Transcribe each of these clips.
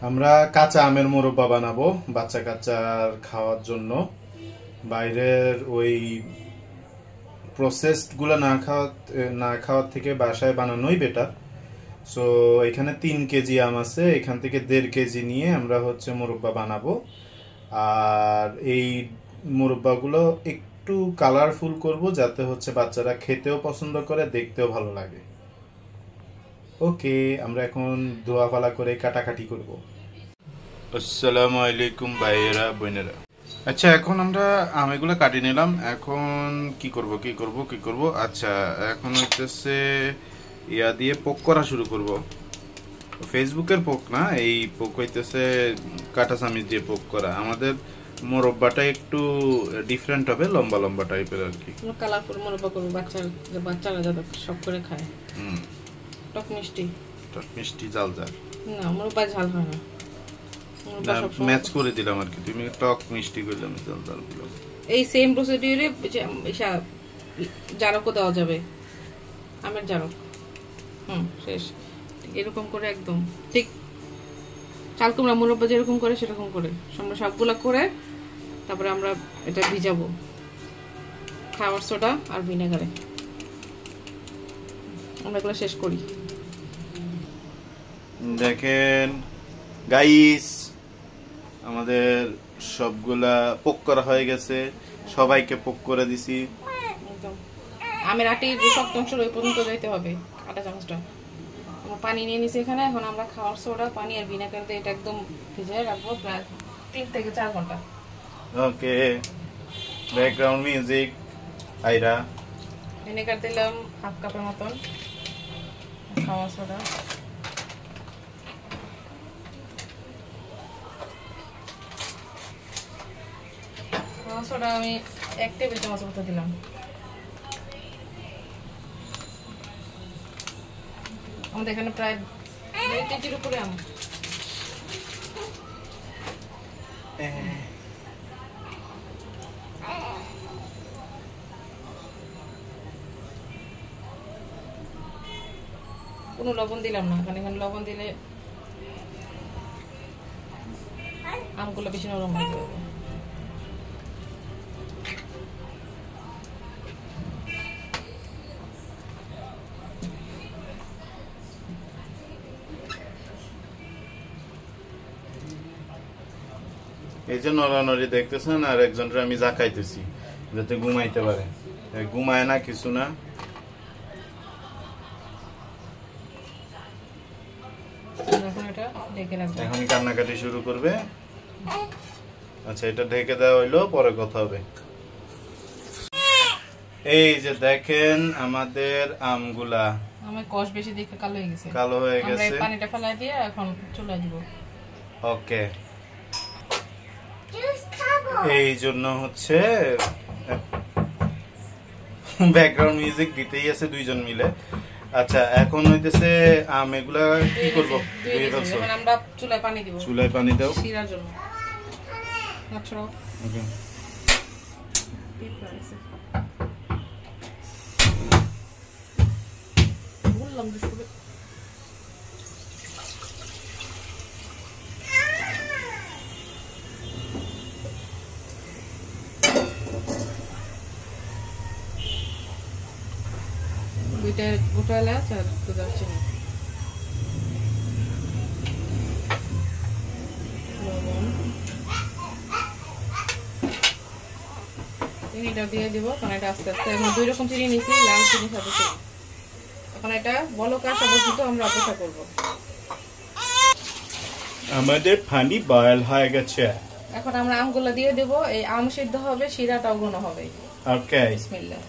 আমরা কাঁচা আমের মোরব্বা বানাবো বাচ্চা কাচ্চার খাওয়ার জন্য। বাইরের ওই প্রসেসড গুলো না খাওয়ার থেকে বাসায় বানানোই বেটার। সো এখানে 3 কেজি আম আছে, এখান থেকে 1.5 কেজি নিয়ে আমরা হচ্ছে মোরব্বা বানাবো। আর এই মোরব্বাগুলো একটু কালারফুল করব যাতে হচ্ছে বাচ্চারা খেতেও পছন্দ করে, দেখতেও ভালো লাগে। ওকে, আমরা এখন ধোয়া ফালা করে কাটাকাটি করব। আসসালামু আলাইকুম ভাইয়েরা বোনেরা। আচ্ছা, এখন আমরা আমেগুলো কাটি নিলাম। এখন কি করব? আচ্ছা, এখন হইতেছে ইয়া দিয়ে পোক করা শুরু করব। ফেসবুকের পোক না, এই পোক হইতেছে কাটা চামিচ দিয়ে পোক করা। আমাদের মোরব্বাটা একটু ডিফারেন্ট হবে, লম্বা লম্বা টাইপের আর কি। কালারফুল মোরব্বা করব, বাচ্চারা যাতে সব করে খায়। টক মিষ্টি ঝাল ঝাল না, মোরব্বা ঝাল হয় না। ম্যাচ করে দিলাম আর কি, তুমি টক মিষ্টি কইলাম, ঝাল ঝাল বললাম। এই সেম প্রসিডিউরে জারকও দেওয়া যাবে, আমের জারক। শেষ। এরকম করে একদম ঠিক চাল কুমড়া মোরব্বা যেরকম করে সেরকম করে আমরা সবগুলা করে তারপরে আমরা এটা ভিজাবো খাবার সোডা আর ভিনেগারে। আমরা এগুলো শেষ করি। দেখেন গাইস, আমাদের সবগুলা পোক করা হয়ে গেছে, সবাইকে পোক করে দিছি। আমের আটির যে শক্ত অংশ ওই পর্যন্ত যাইতে হবে আটা চামচটা। আমরা পানি নিয়ে নিছি এখানে। এখন আমরা খাওয়ার সোডা, পানি আর ভিনেগার দিয়ে এটা একদম ভিজিয়ে রাখবো প্রায় 3 থেকে 4 ঘন্টা। ওকে, ব্যাকগ্রাউন্ড মিউজিক আইরা। ভিনেগার দিলাম 1/2 কাপের মতন, খাওয়ার সোডা আমি 1 টেবিল চামচ মতো দিলাম। আমাদের এখানে প্রায় 2 কেজির উপরে আম। কোনো লবণ দিলাম না, কারণ এখানে লবণ দিলে আমগুলো বেশি নরম হয়ে যাবে। এই যে নড়ানড়ি দেখতেছেন, আর একজনের আমি জাকাইতেছি যাতে ঘুমাইতে পারে। ঘুমায় না, কিছু না। এখন কান্নাকাটি শুরু করবে। আচ্ছা, এটা ঢেকে দেওয়া হইলো, পরে কথা হবে। এই যে দেখেন আমাদের আমগুলা আমার কষ বেশি দেখে কালো হয়ে গেছে। আমরা পানিটা ফেলাই দিয়ে এখন চুলায় দিব। ওকে, এই জন্য হচ্ছে ব্যাকগ্রাউন্ড মিউজিক দিতেই আছে দুইজন মিলে। আচ্ছা, এখন হইতেছে আম এগুলা কি করব? এখন আমরা চুলায় পানি দিব। চুলায় পানি দাও শিরার জন্য। আচ্ছা, ওকে। বললাম যে শুরু দুইটা গোটা এলাচ আর দারচিনি, চিনিটা দিয়ে দিব। কারণ এটা আস্তে আস্তে আমরা 2 রকম চিনি নিয়েছি, লাল চিনি সাদা চিনি। এখন এটা বলক আসা পর্যন্ত আমরা অপেক্ষা করব। আমাদের পানি বয়েল হয়ে গেছে। এখন আমরা আমগুলো দিয়ে দেব। এই আম সিদ্ধ হবে, শিরাটাও ঘন হবে। ওকে, বিসমিল্লাহ।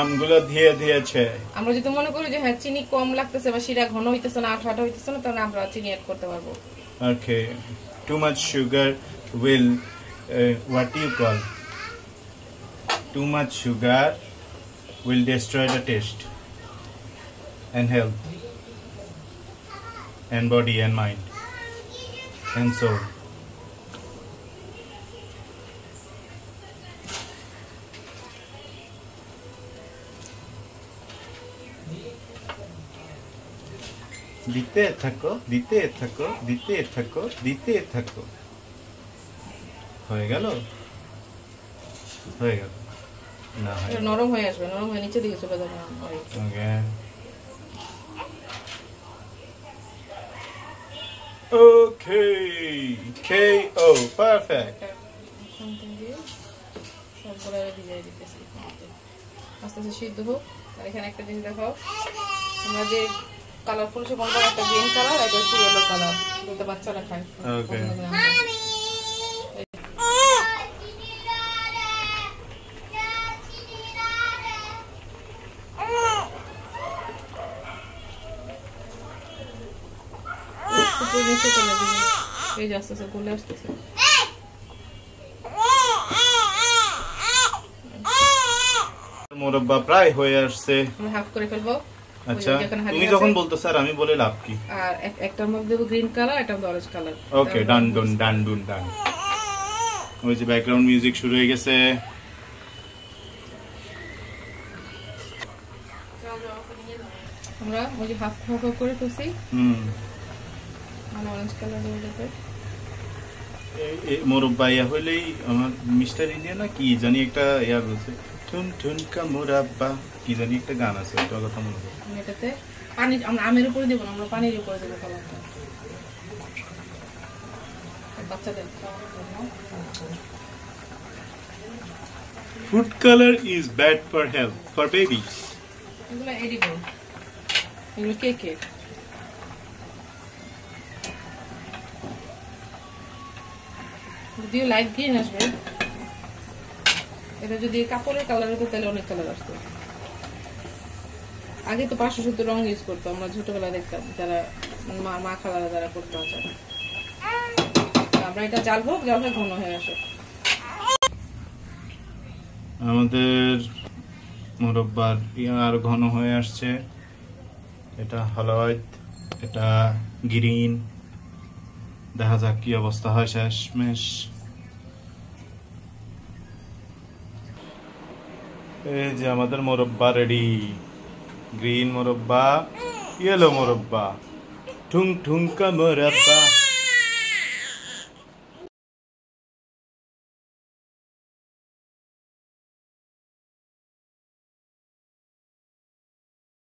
আমগুলো দিয়ে দিয়েছে। আমরা যদি মনে করি যে হ্যাঁ চিনি কম লাগতেছে বা শিরা ঘন হইতেছে না, আঠা আঠা হইতেছে না, তাহলে আমরা চিনি অ্যাড করতে পারবো। Okay, too much sugar will what do you call, too much sugar will destroy the taste and health and body and mind and soul. দিতে থাকো, দিতে থাকো, দিতে থাকো, দিতে থাকো। হয়ে গেল, হয়ে গেল না? এটা নরম হয়ে আসবে, নরম হয়ে নিচে দিকে চলে যাবে। ওকে, ওকে, KO, পারফেক্ট। সবগুলো ভিজিয়ে দিতেছি, আস্তে আস্তে সিদ্ধ হোক। আর এখানে একটা জিনিস দেখাও, আমরা যে কালারফুল সে কোনটা, একটা গ্রিন কালার, একটা হচ্ছে ইয়েলো কালার, দুটো বাচ্চারা খায়। ওকে, এই যে আস্তে আস্তে গলে আসতেছে। মোরব্বা প্রায় হয়ে আসছে, আমরা হাফ করে ফেলবো। আচ্ছা, তুমি যখন বলতো স্যার আমি বলে লাভ কি? আর একটার মধ্যে দেবো গ্রিন কালার, একটার মধ্যে অরেঞ্জ কালার। ওকে, ডান ডান ডান ডান ডান। ওই যে ব্যাকগ্রাউন্ড মিউজিক শুরু হয়ে গেছে। আমরা ওই যে হাফ হাফ করে ফেলছি, অরেঞ্জ কালার দেবো যাতে মোরব্বা ইয়া হইলেই আমার মিস্টার ইন্ডিয়া না কি জানি একটা ইয়া বলছে, টুন টুন কা মোরাব্বা, কি জানি একটা গান আছে, ওটা কথা মনে হয়। এটাতে পানি আমরা আমের উপরে দেবো না, আমরা পানির উপরে দেবো কালারটা, বাচ্চাদের খাওয়ানোর জন্য। Food colour is bad for health, for babies. এগুলো এডিবল, এগুলো কেকের। যদিও লাইট গ্রিন আসবে, এটা যদি কাপড়ের কালার হতো তাহলে অনেক কালার আসতো। আগে তো 570 রং ইউজ করতো, আমরা ছোটবেলায় দেখতাম যারা মা খালারা যারা করতো আচার। আমরা এটা জ্বালবো, জ্বালবে ঘন হয়ে আসে। আমাদের মোরব্বার আর ঘন হয়ে আসছে। এটা হলুদ, এটা গ্রিন, দেখা যাক কি অবস্থা হয় শেষমেশ। এই যে আমাদের মোরব্বা রেডি, গ্রিন মোরব্বা, ইয়েলো মোরব্বা, ঠুং ঠুংকা মোরব্বা।